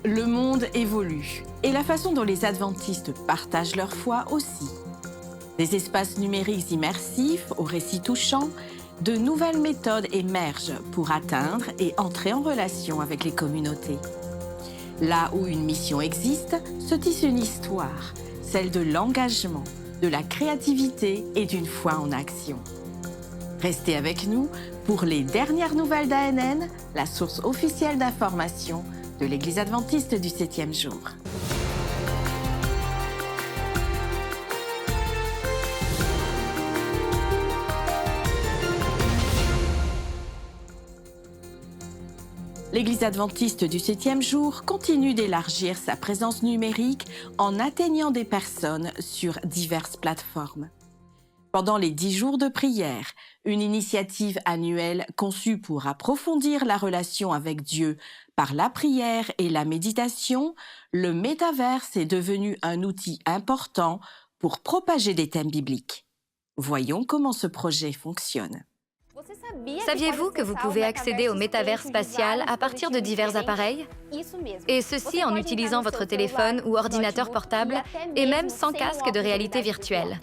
Le monde évolue et la façon dont les adventistes partagent leur foi aussi. Des espaces numériques immersifs aux récits touchants, de nouvelles méthodes émergent pour atteindre et entrer en relation avec les communautés. Là où une mission existe, se tisse une histoire, celle de l'engagement, de la créativité et d'une foi en action. Restez avec nous pour les dernières nouvelles d'ANN, la source officielle d'information de l'Église adventiste du 7e jour. L'Église adventiste du 7e jour continue d'élargir sa présence numérique en atteignant des personnes sur diverses plateformes. Pendant les 10 jours de prière, une initiative annuelle conçue pour approfondir la relation avec Dieu par la prière et la méditation, le métaverse est devenu un outil important pour propager des thèmes bibliques. Voyons comment ce projet fonctionne. Saviez-vous que vous pouvez accéder au métavers spatial à partir de divers appareils? Et ceci en utilisant votre téléphone ou ordinateur portable et même sans casque de réalité virtuelle.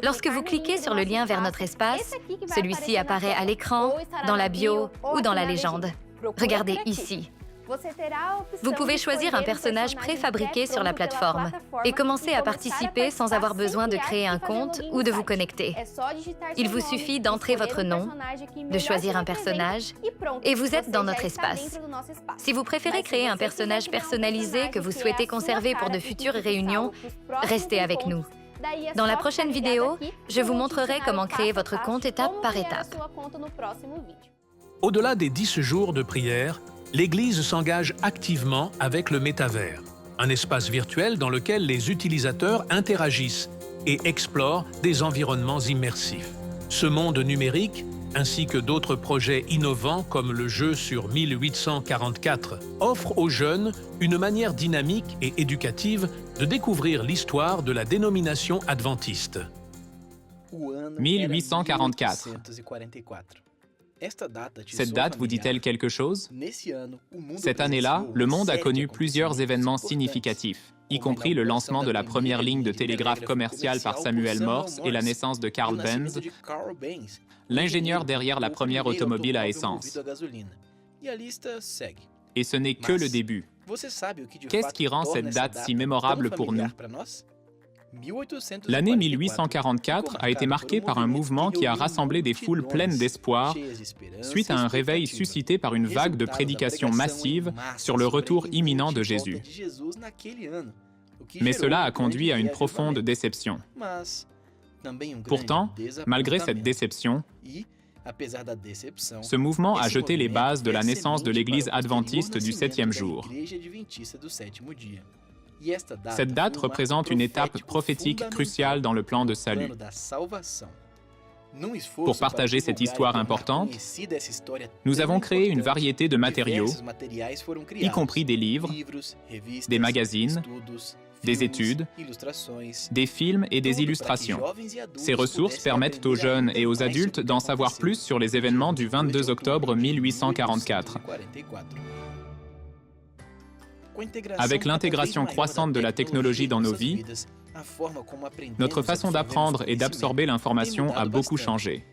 Lorsque vous cliquez sur le lien vers notre espace, celui-ci apparaît à l'écran, dans la bio ou dans la légende. Regardez ici. Vous pouvez choisir un personnage préfabriqué sur la plateforme et commencer à participer sans avoir besoin de créer un compte ou de vous connecter. Il vous suffit d'entrer votre nom, de choisir un personnage et vous êtes dans notre espace. Si vous préférez créer un personnage personnalisé que vous souhaitez conserver pour de futures réunions, restez avec nous. Dans la prochaine vidéo, je vous montrerai comment créer votre compte étape par étape. Au-delà des 10 jours de prière, l'Église s'engage activement avec le métavers, un espace virtuel dans lequel les utilisateurs interagissent et explorent des environnements immersifs. Ce monde numérique, ainsi que d'autres projets innovants comme le jeu sur 1844, offre aux jeunes une manière dynamique et éducative de découvrir l'histoire de la dénomination adventiste. 1844. Cette date vous dit-elle quelque chose? Cette année-là, le monde a connu plusieurs événements significatifs, y compris le lancement de la première ligne de télégraphe commerciale par Samuel Morse et la naissance de Carl Benz, l'ingénieur derrière la première automobile à essence. Et ce n'est que le début. Qu'est-ce qui rend cette date si mémorable pour nous? L'année 1844 a été marquée par un mouvement qui a rassemblé des foules pleines d'espoir suite à un réveil suscité par une vague de prédications massives sur le retour imminent de Jésus. Mais cela a conduit à une profonde déception. Pourtant, malgré cette déception, ce mouvement a jeté les bases de la naissance de l'Église adventiste du 7e jour. Cette date représente une étape prophétique cruciale dans le plan de salut. Pour partager cette histoire importante, nous avons créé une variété de matériaux, y compris des livres, des magazines, des études, des films et des illustrations. Ces ressources permettent aux jeunes et aux adultes d'en savoir plus sur les événements du 22 octobre 1844. Avec l'intégration croissante de la technologie dans nos vies, notre façon d'apprendre et d'absorber l'information a beaucoup changé.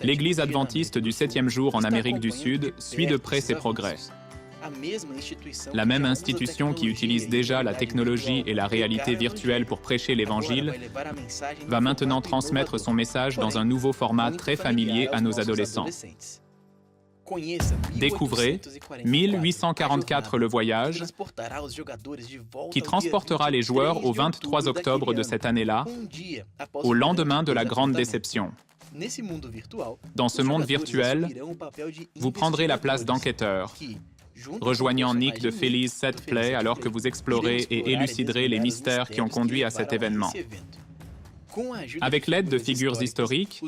L'Église adventiste du 7e jour en Amérique du Sud suit de près ces progrès. La même institution qui utilise déjà la technologie et la réalité virtuelle pour prêcher l'Évangile va maintenant transmettre son message dans un nouveau format très familier à nos adolescents. Découvrez 1844 le voyage, qui transportera les joueurs au 23 octobre de cette année-là, au lendemain de la grande déception. Dans ce monde virtuel, vous prendrez la place d'enquêteur, rejoignant Nick de Philly's Set Play alors que vous explorez et éluciderez les mystères qui ont conduit à cet événement. Avec l'aide de figures historiques,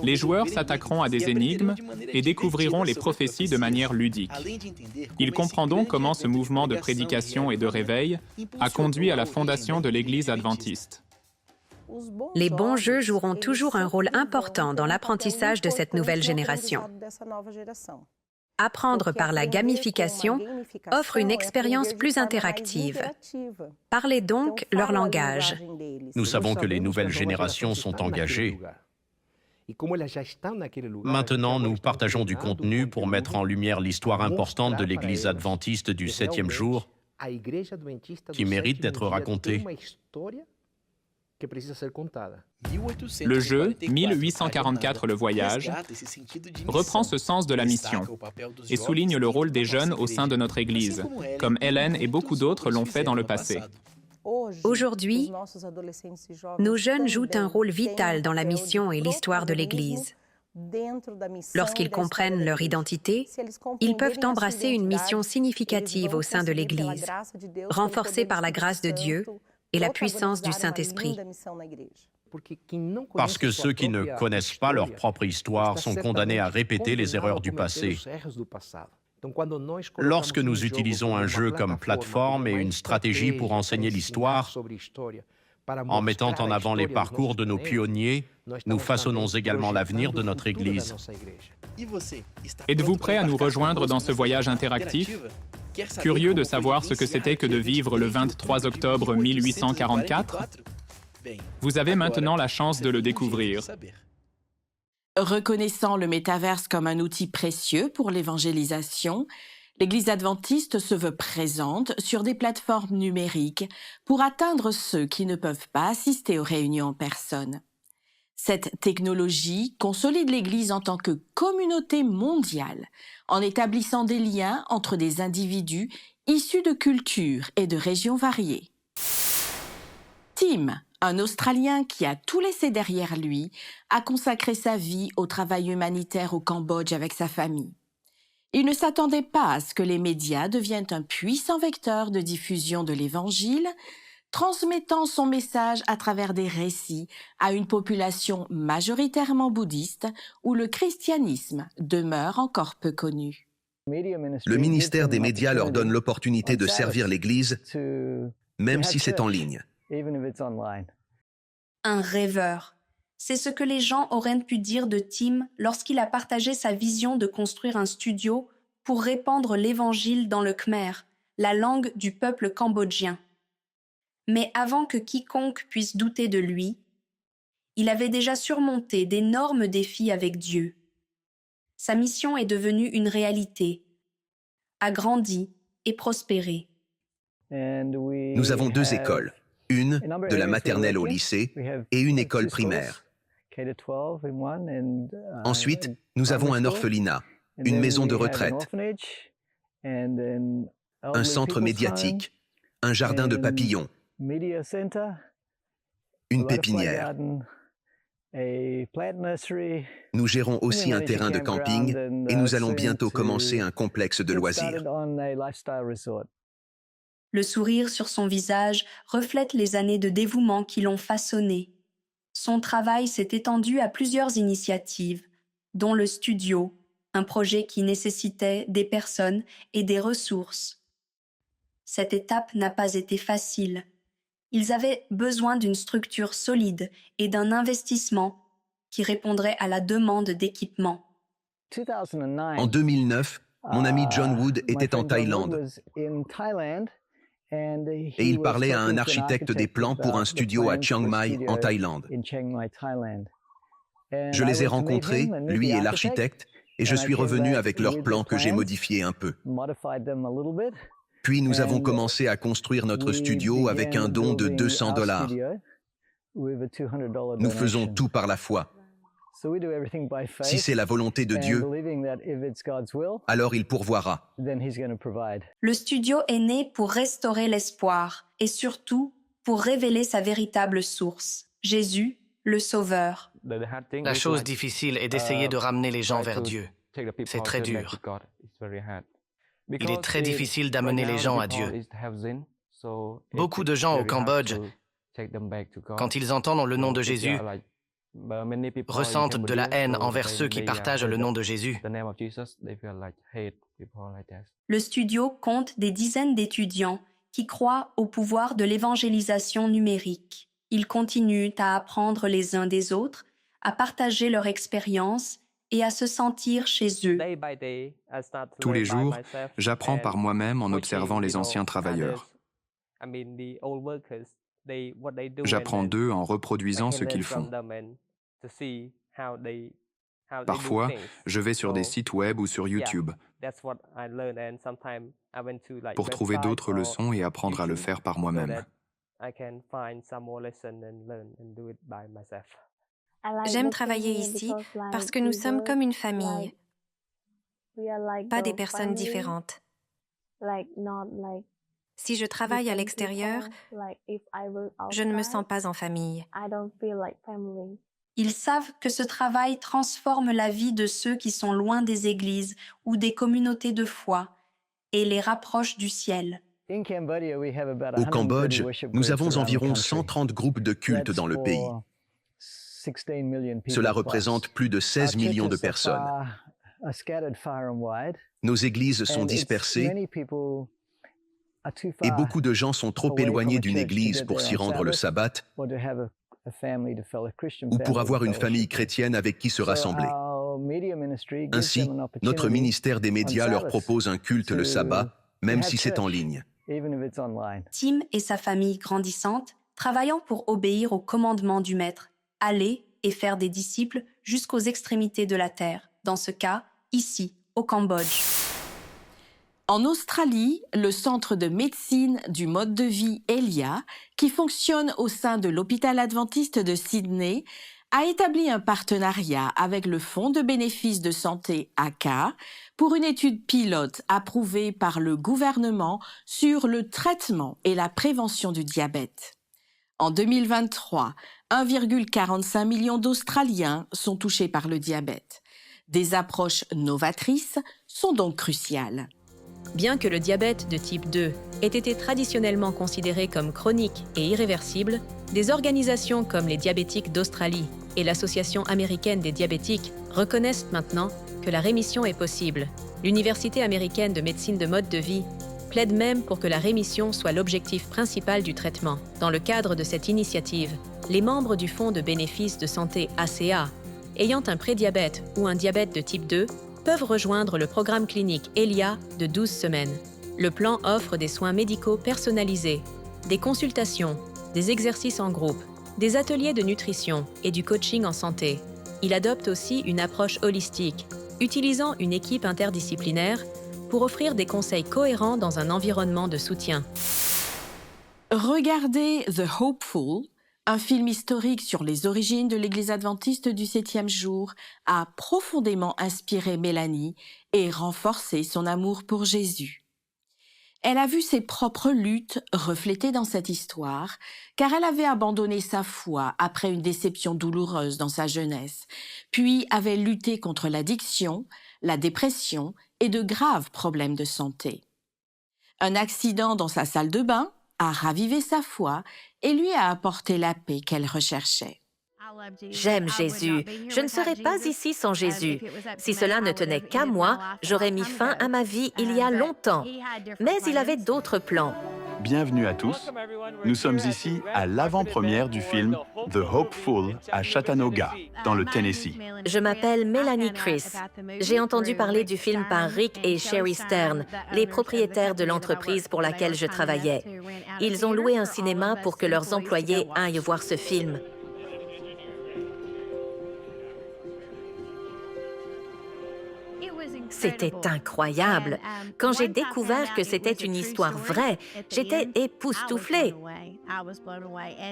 les joueurs s'attaqueront à des énigmes et découvriront les prophéties de manière ludique. Ils comprendront comment ce mouvement de prédication et de réveil a conduit à la fondation de l'Église adventiste. Les bons jeux joueront toujours un rôle important dans l'apprentissage de cette nouvelle génération. Apprendre par la gamification offre une expérience plus interactive. Parlez donc leur langage. Nous savons que les nouvelles générations sont engagées. Maintenant, nous partageons du contenu pour mettre en lumière l'histoire importante de l'Église adventiste du 7e jour qui mérite d'être racontée. Le jeu 1844 le voyage reprend ce sens de la mission et souligne le rôle des jeunes au sein de notre Église, comme Hélène et beaucoup d'autres l'ont fait dans le passé. Aujourd'hui, nos jeunes jouent un rôle vital dans la mission et l'histoire de l'Église. Lorsqu'ils comprennent leur identité, ils peuvent embrasser une mission significative au sein de l'Église, renforcée par la grâce de Dieu et la puissance du Saint-Esprit. Parce que ceux qui ne connaissent pas leur propre histoire sont condamnés à répéter les erreurs du passé. Lorsque nous utilisons un jeu comme plateforme et une stratégie pour enseigner l'histoire, en mettant en avant les parcours de nos pionniers, nous façonnons également l'avenir de notre Église. Êtes-vous prêt à nous rejoindre dans ce voyage interactif? Curieux de savoir ce que c'était que de vivre le 23 octobre 1844? Vous avez maintenant la chance de le découvrir. Reconnaissant le métaverse comme un outil précieux pour l'évangélisation, l'Église adventiste se veut présente sur des plateformes numériques pour atteindre ceux qui ne peuvent pas assister aux réunions en personne. Cette technologie consolide l'Église en tant que communauté mondiale, en établissant des liens entre des individus issus de cultures et de régions variées. Tim, un Australien qui a tout laissé derrière lui, a consacré sa vie au travail humanitaire au Cambodge avec sa famille. Il ne s'attendait pas à ce que les médias deviennent un puissant vecteur de diffusion de l'Évangile, transmettant son message à travers des récits à une population majoritairement bouddhiste où le christianisme demeure encore peu connu. Le ministère des médias leur donne l'opportunité de servir l'Église, même si c'est en ligne. Un rêveur. C'est ce que les gens auraient pu dire de Tim lorsqu'il a partagé sa vision de construire un studio pour répandre l'Évangile dans le Khmer, la langue du peuple cambodgien. Mais avant que quiconque puisse douter de lui, il avait déjà surmonté d'énormes défis avec Dieu. Sa mission est devenue une réalité, a grandi et prospéré. Nous avons 2 écoles, une de la maternelle au lycée et une école primaire. Ensuite, nous avons un orphelinat, une maison de retraite, un centre médiatique, un jardin de papillons, une pépinière. Nous gérons aussi un terrain de camping et nous allons bientôt commencer un complexe de loisirs. Le sourire sur son visage reflète les années de dévouement qui l'ont façonné. Son travail s'est étendu à plusieurs initiatives, dont le studio, un projet qui nécessitait des personnes et des ressources. Cette étape n'a pas été facile. Ils avaient besoin d'une structure solide et d'un investissement qui répondrait à la demande d'équipement. En 2009, mon ami John Wood était en Thaïlande et il parlait à un architecte des plans pour un studio à Chiang Mai, en Thaïlande. Je les ai rencontrés, lui et l'architecte, et je suis revenu avec leurs plans que j'ai modifiés un peu. Puis nous avons commencé à construire notre studio avec un don de $200. Nous faisons tout par la foi. Si c'est la volonté de Dieu, alors il pourvoira. Le studio est né pour restaurer l'espoir et surtout pour révéler sa véritable source, Jésus, le Sauveur. La chose difficile est d'essayer de ramener les gens vers Dieu. C'est très dur. Il est très difficile d'amener les gens à Dieu. Beaucoup de gens au Cambodge, quand ils entendent le nom de Jésus, ressentent de la haine envers ceux qui partagent le nom de Jésus. Le studio compte des dizaines d'étudiants qui croient au pouvoir de l'évangélisation numérique. Ils continuent à apprendre les uns des autres, à partager leur expérience et à se sentir chez eux. Tous les jours, j'apprends par moi-même en observant les anciens travailleurs. J'apprends d'eux en reproduisant ce qu'ils font. Parfois, je vais sur des sites web ou sur YouTube pour trouver d'autres leçons et apprendre à le faire par moi-même. J'aime travailler ici parce que nous sommes comme une famille, pas des personnes différentes. Si je travaille à l'extérieur, je ne me sens pas en famille. Ils savent que ce travail transforme la vie de ceux qui sont loin des églises ou des communautés de foi et les rapproche du ciel. Au Cambodge, nous avons environ 130 groupes de culte dans le pays. Cela représente plus de 16 millions de personnes. Nos églises sont dispersées et beaucoup de gens sont trop éloignés d'une église pour s'y rendre le sabbat ou pour avoir une famille chrétienne avec qui se rassembler. Ainsi, notre ministère des médias leur propose un culte le sabbat, même si c'est en ligne. Tim et sa famille grandissante, travaillant pour obéir aux commandements du Maître, aller et faire des disciples jusqu'aux extrémités de la terre, dans ce cas, ici, au Cambodge. En Australie, le centre de médecine du mode de vie Elia, qui fonctionne au sein de l'hôpital adventiste de Sydney, a établi un partenariat avec le Fonds de bénéfices de santé ACA pour une étude pilote approuvée par le gouvernement sur le traitement et la prévention du diabète. En 2023, 1,45 million d'Australiens sont touchés par le diabète. Des approches novatrices sont donc cruciales. Bien que le diabète de type 2 ait été traditionnellement considéré comme chronique et irréversible, des organisations comme les Diabétiques d'Australie et l'Association américaine des diabétiques reconnaissent maintenant que la rémission est possible. L'Université américaine de médecine de mode de vie plaide même pour que la rémission soit l'objectif principal du traitement. Dans le cadre de cette initiative, les membres du Fonds de bénéfices de santé ACA, ayant un prédiabète ou un diabète de type 2, peuvent rejoindre le programme clinique ELIA de 12 semaines. Le plan offre des soins médicaux personnalisés, des consultations, des exercices en groupe, des ateliers de nutrition et du coaching en santé. Il adopte aussi une approche holistique, utilisant une équipe interdisciplinaire pour offrir des conseils cohérents dans un environnement de soutien. Regardez The Hopeful, un film historique sur les origines de l'Église adventiste du 7e jour, a profondément inspiré Mélanie et renforcé son amour pour Jésus. Elle a vu ses propres luttes reflétées dans cette histoire, car elle avait abandonné sa foi après une déception douloureuse dans sa jeunesse, puis avait lutté contre l'addiction, la dépression et de graves problèmes de santé. Un accident dans sa salle de bain a ravivé sa foi et lui a apporté la paix qu'elle recherchait. J'aime Jésus. Je ne serais pas ici sans Jésus. Si cela ne tenait qu'à moi, j'aurais mis fin à ma vie il y a longtemps. Mais il avait d'autres plans. Bienvenue à tous. Nous sommes ici à l'avant-première du film The Hopeful à Chattanooga, dans le Tennessee. Je m'appelle Mélanie Chris. J'ai entendu parler du film par Rick et Sherry Stern, les propriétaires de l'entreprise pour laquelle je travaillais. Ils ont loué un cinéma pour que leurs employés aillent voir ce film. C'était incroyable. Quand j'ai découvert que c'était une histoire vraie, j'étais époustouflée.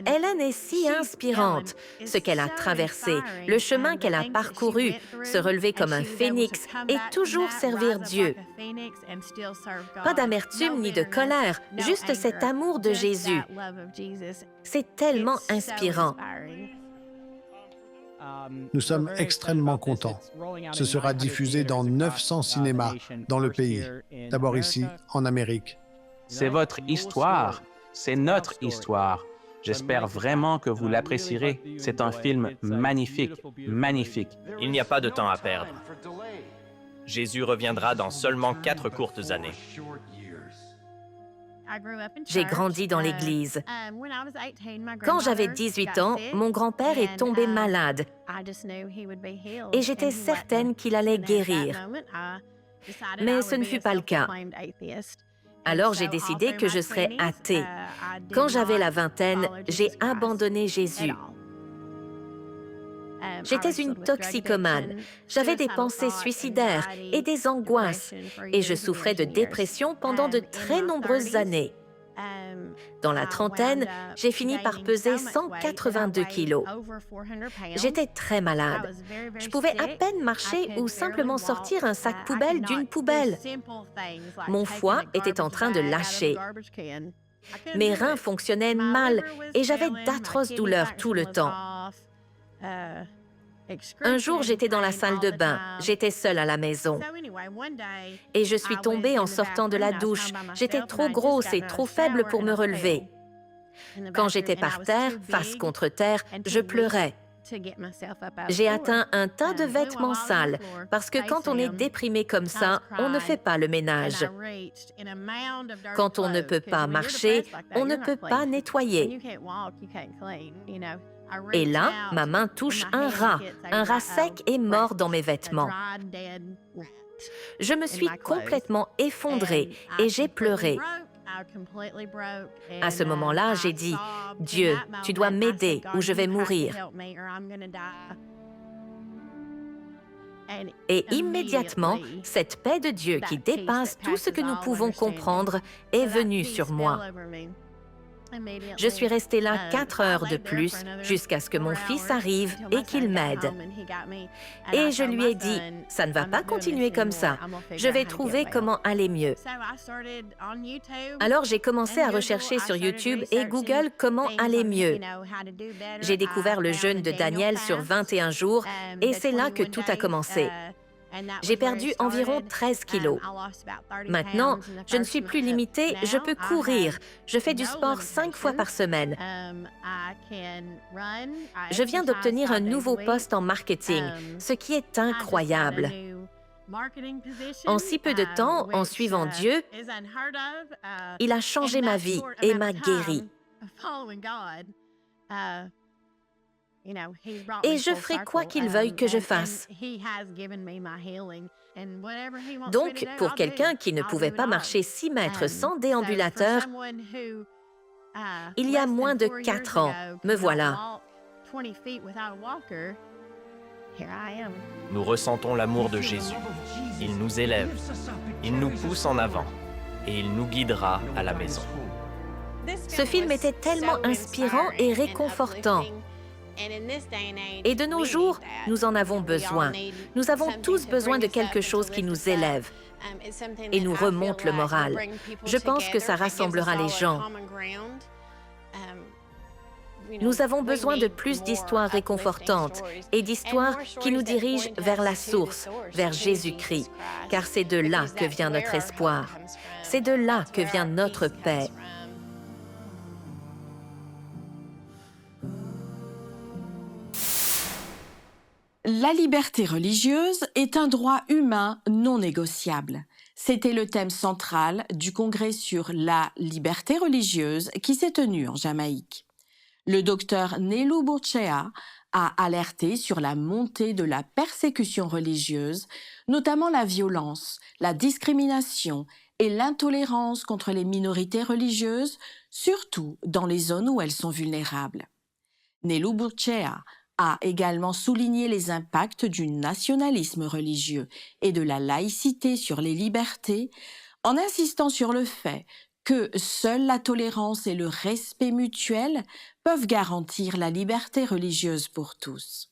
Hélène est si inspirante. Ce qu'elle a traversé, le chemin qu'elle a parcouru, se relever comme un phénix et toujours servir Dieu. Pas d'amertume ni de colère, juste cet amour de Jésus. C'est tellement inspirant. Nous sommes extrêmement contents. Ce sera diffusé dans 900 cinémas dans le pays, d'abord ici, en Amérique. C'est votre histoire, c'est notre histoire. J'espère vraiment que vous l'apprécierez. C'est un film magnifique, magnifique. Il n'y a pas de temps à perdre. Jésus reviendra dans seulement 4 courtes années. J'ai grandi dans l'Église. Quand j'avais 18 ans, mon grand-père est tombé malade et j'étais certaine qu'il allait guérir. Mais ce ne fut pas le cas. Alors j'ai décidé que je serais athée. Quand j'avais la vingtaine, j'ai abandonné Jésus. J'étais une toxicomane. J'avais des pensées suicidaires et des angoisses, et je souffrais de dépression pendant de très nombreuses années. Dans la trentaine, j'ai fini par peser 182 kilos. J'étais très malade. Je pouvais à peine marcher ou simplement sortir un sac poubelle d'une poubelle. Mon foie était en train de lâcher. Mes reins fonctionnaient mal et j'avais d'atroces douleurs tout le temps. Un jour, j'étais dans la salle de bain. J'étais seule à la maison. Et je suis tombée en sortant de la douche. J'étais trop grosse et trop faible pour me relever. Quand j'étais par terre, face contre terre, je pleurais. J'ai atteint un tas de vêtements sales, parce que quand on est déprimé comme ça, on ne fait pas le ménage. Quand on ne peut pas marcher, on ne peut pas nettoyer. Et là, ma main touche un rat sec et mort dans mes vêtements. Je me suis complètement effondrée et j'ai pleuré. À ce moment-là, j'ai dit, « Dieu, tu dois m'aider ou je vais mourir. » Et immédiatement, cette paix de Dieu qui dépasse tout ce que nous pouvons comprendre est venue sur moi. Je suis restée là 4 heures de plus jusqu'à ce que mon fils arrive et qu'il m'aide. Et je lui ai dit, « Ça ne va pas continuer comme ça. Je vais trouver comment aller mieux. » Alors j'ai commencé à rechercher sur YouTube et Google comment aller mieux. J'ai découvert le jeûne de Daniel sur 21 jours et c'est là que tout a commencé. J'ai perdu environ 13 kilos. Maintenant, je ne suis plus limitée, je peux courir. Je fais du sport 5 fois par semaine. Je viens d'obtenir un nouveau poste en marketing, ce qui est incroyable. En si peu de temps, en suivant Dieu, il a changé ma vie et m'a guérie. Et je ferai quoi qu'il veuille que je fasse. Donc, pour quelqu'un qui ne pouvait pas marcher 6 mètres sans déambulateur, il y a moins de 4 ans, me voilà. Nous ressentons l'amour de Jésus. Il nous élève, il nous pousse en avant et il nous guidera à la maison. Ce film était tellement inspirant et réconfortant. Et de nos jours, nous en avons besoin. Nous avons tous besoin de quelque chose qui nous élève et nous remonte le moral. Je pense que ça rassemblera les gens. Nous avons besoin de plus d'histoires réconfortantes et d'histoires qui nous dirigent vers la source, vers Jésus-Christ, car c'est de là que vient notre espoir. C'est de là que vient notre paix. La liberté religieuse est un droit humain non négociable. C'était le thème central du congrès sur la liberté religieuse qui s'est tenu en Jamaïque. Le docteur Nelu Burchea a alerté sur la montée de la persécution religieuse, notamment la violence, la discrimination et l'intolérance contre les minorités religieuses, surtout dans les zones où elles sont vulnérables. Nelu Burchea a également souligné les impacts du nationalisme religieux et de la laïcité sur les libertés, en insistant sur le fait que seule la tolérance et le respect mutuel peuvent garantir la liberté religieuse pour tous.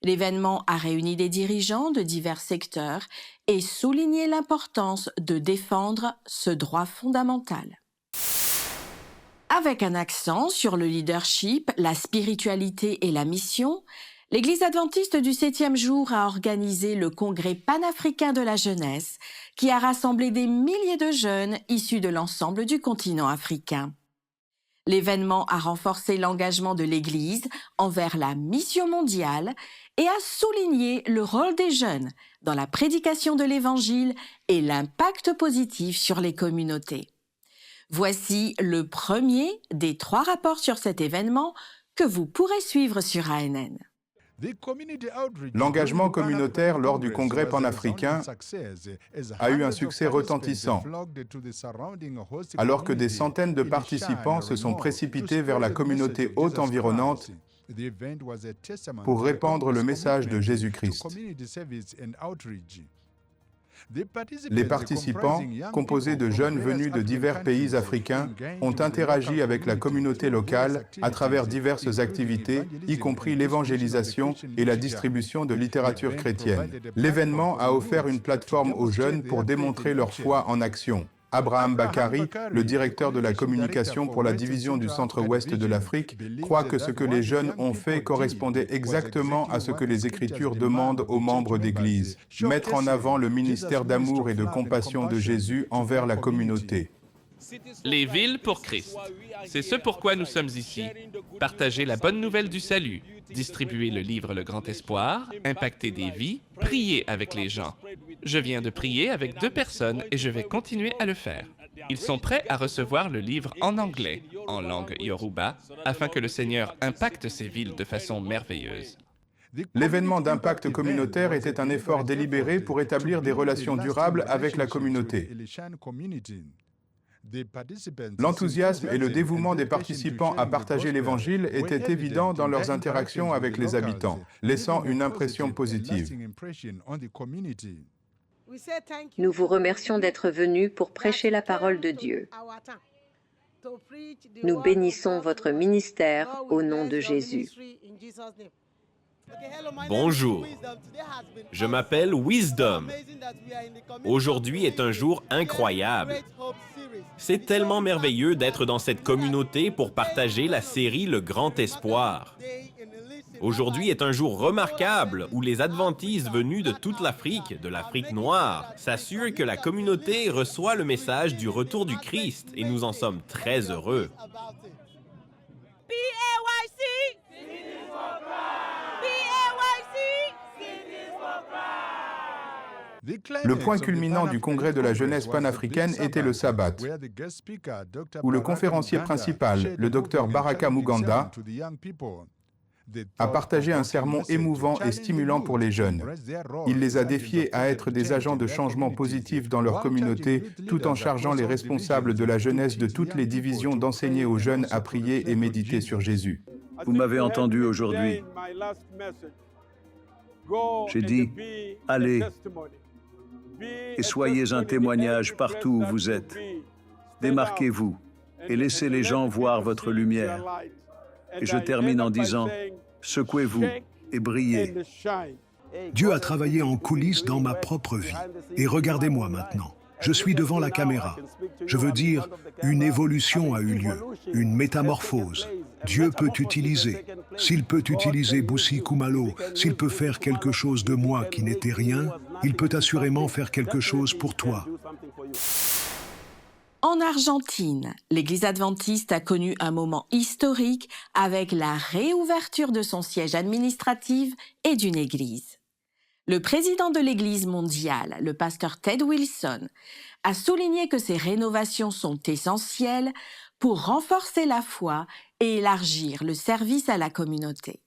L'événement a réuni des dirigeants de divers secteurs et souligné l'importance de défendre ce droit fondamental. Avec un accent sur le leadership, la spiritualité et la mission, l'Église adventiste du 7e jour a organisé le Congrès panafricain de la jeunesse qui a rassemblé des milliers de jeunes issus de l'ensemble du continent africain. L'événement a renforcé l'engagement de l'Église envers la mission mondiale et a souligné le rôle des jeunes dans la prédication de l'Évangile et l'impact positif sur les communautés. Voici le premier des 3 rapports sur cet événement que vous pourrez suivre sur ANN. L'engagement communautaire lors du congrès panafricain a eu un succès retentissant, alors que des centaines de participants se sont précipités vers la communauté hôte environnante pour répandre le message de Jésus-Christ. Les participants, composés de jeunes venus de divers pays africains, ont interagi avec la communauté locale à travers diverses activités, y compris l'évangélisation et la distribution de littérature chrétienne. L'événement a offert une plateforme aux jeunes pour démontrer leur foi en action. Abraham Bakari, le directeur de la communication pour la division du centre-ouest de l'Afrique, croit que ce que les jeunes ont fait correspondait exactement à ce que les Écritures demandent aux membres d'Église, mettre en avant le ministère d'amour et de compassion de Jésus envers la communauté. Les villes pour Christ. C'est ce pourquoi nous sommes ici. Partager la bonne nouvelle du salut, distribuer le livre Le Grand Espoir, impacter des vies, prier avec les gens. Je viens de prier avec 2 personnes et je vais continuer à le faire. Ils sont prêts à recevoir le livre en anglais, en langue Yoruba, afin que le Seigneur impacte ces villes de façon merveilleuse. L'événement d'impact communautaire était un effort délibéré pour établir des relations durables avec la communauté. L'enthousiasme et le dévouement des participants à partager l'Évangile étaient évidents dans leurs interactions avec les habitants, laissant une impression positive. Nous vous remercions d'être venus pour prêcher la parole de Dieu. Nous bénissons votre ministère au nom de Jésus. Bonjour, je m'appelle Wisdom. Aujourd'hui est un jour incroyable. C'est tellement merveilleux d'être dans cette communauté pour partager la série Le Grand Espoir. Aujourd'hui est un jour remarquable où les adventistes venus de toute l'Afrique, de l'Afrique noire, s'assurent que la communauté reçoit le message du retour du Christ et nous en sommes très heureux. Le point culminant du congrès de la jeunesse panafricaine était le sabbat, où le conférencier principal, le docteur Baraka Muganda, a partagé un sermon émouvant et stimulant pour les jeunes. Il les a défiés à être des agents de changement positif dans leur communauté, tout en chargeant les responsables de la jeunesse de toutes les divisions d'enseigner aux jeunes à prier et méditer sur Jésus. Vous m'avez entendu aujourd'hui. J'ai dit, allez et soyez un témoignage partout où vous êtes. Démarquez-vous et laissez les gens voir votre lumière. Et je termine en disant, secouez-vous et brillez. Dieu a travaillé en coulisses dans ma propre vie. Et regardez-moi maintenant. Je suis devant la caméra. Je veux dire, une évolution a eu lieu, une métamorphose. Dieu peut t'utiliser. S'il peut utiliser Boussi Koumalo, s'il peut faire quelque chose de moi qui n'était rien, il peut assurément faire quelque chose pour toi. En Argentine, l'Église adventiste a connu un moment historique avec la réouverture de son siège administratif et d'une église. Le président de l'Église mondiale, le pasteur Ted Wilson, a souligné que ces rénovations sont essentielles pour renforcer la foi et élargir le service à la communauté.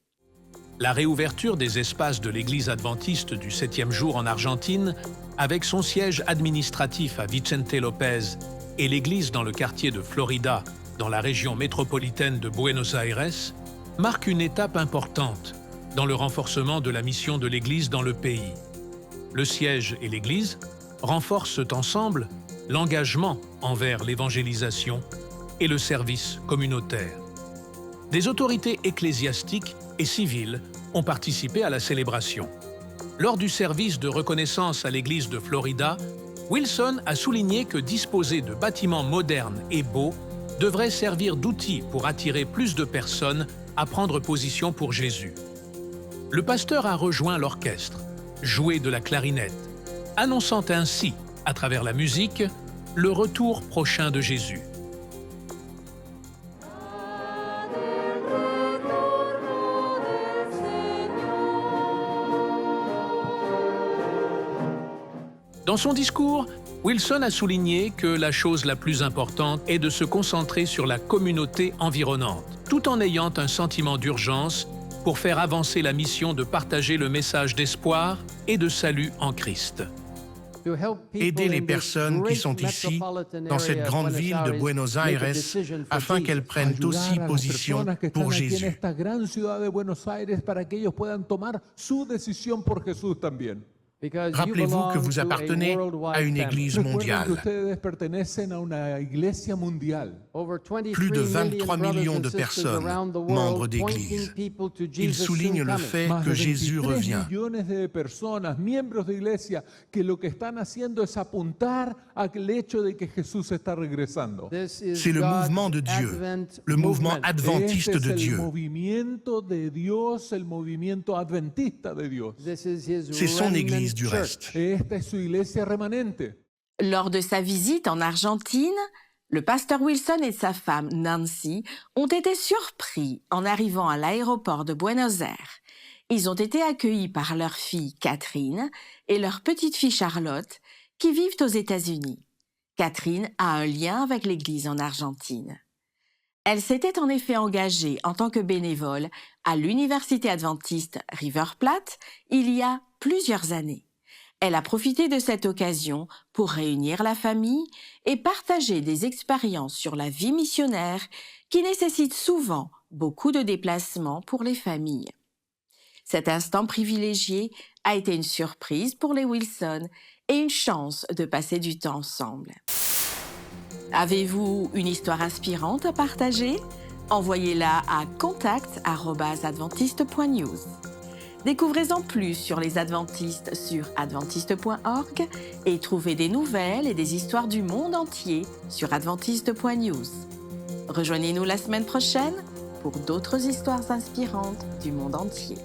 La réouverture des espaces de l'Église adventiste du 7e jour en Argentine, avec son siège administratif à Vicente López et l'église dans le quartier de Florida, dans la région métropolitaine de Buenos Aires, marque une étape importante dans le renforcement de la mission de l'Église dans le pays. Le siège et l'Église renforcent ensemble l'engagement envers l'évangélisation et le service communautaire. Des autorités ecclésiastiques et civiles ont participé à la célébration. Lors du service de reconnaissance à l'église de Florida, Wilson a souligné que disposer de bâtiments modernes et beaux devrait servir d'outil pour attirer plus de personnes à prendre position pour Jésus. Le pasteur a rejoint l'orchestre, joué de la clarinette, annonçant ainsi, à travers la musique, le retour prochain de Jésus. Dans son discours, Wilson a souligné que la chose la plus importante est de se concentrer sur la communauté environnante, tout en ayant un sentiment d'urgence pour faire avancer la mission de partager le message d'espoir et de salut en Christ. Aider les personnes qui sont ici, dans cette grande ville de Buenos Aires, afin qu'elles prennent aussi position pour Jésus. Rappelez-vous que vous appartenez à une Église mondiale. Plus de 23 millions de personnes, membres d'Église. Il souligne le fait que Jésus revient. C'est le mouvement de Dieu, le mouvement adventiste de Dieu. C'est son Église du reste. Lors de sa visite en Argentine, le pasteur Wilson et sa femme Nancy ont été surpris en arrivant à l'aéroport de Buenos Aires. Ils ont été accueillis par leur fille Catherine et leur petite fille Charlotte qui vivent aux États-Unis. Catherine a un lien avec l'Église en Argentine. Elle s'était en effet engagée en tant que bénévole à l'Université adventiste River Plate il y a plusieurs années. Elle a profité de cette occasion pour réunir la famille et partager des expériences sur la vie missionnaire qui nécessitent souvent beaucoup de déplacements pour les familles. Cet instant privilégié a été une surprise pour les Wilson et une chance de passer du temps ensemble. Avez-vous une histoire inspirante à partager? Envoyez-la à contact@adventiste.news. Découvrez-en plus sur les adventistes sur adventiste.org et trouvez des nouvelles et des histoires du monde entier sur adventiste.news. Rejoignez-nous la semaine prochaine pour d'autres histoires inspirantes du monde entier.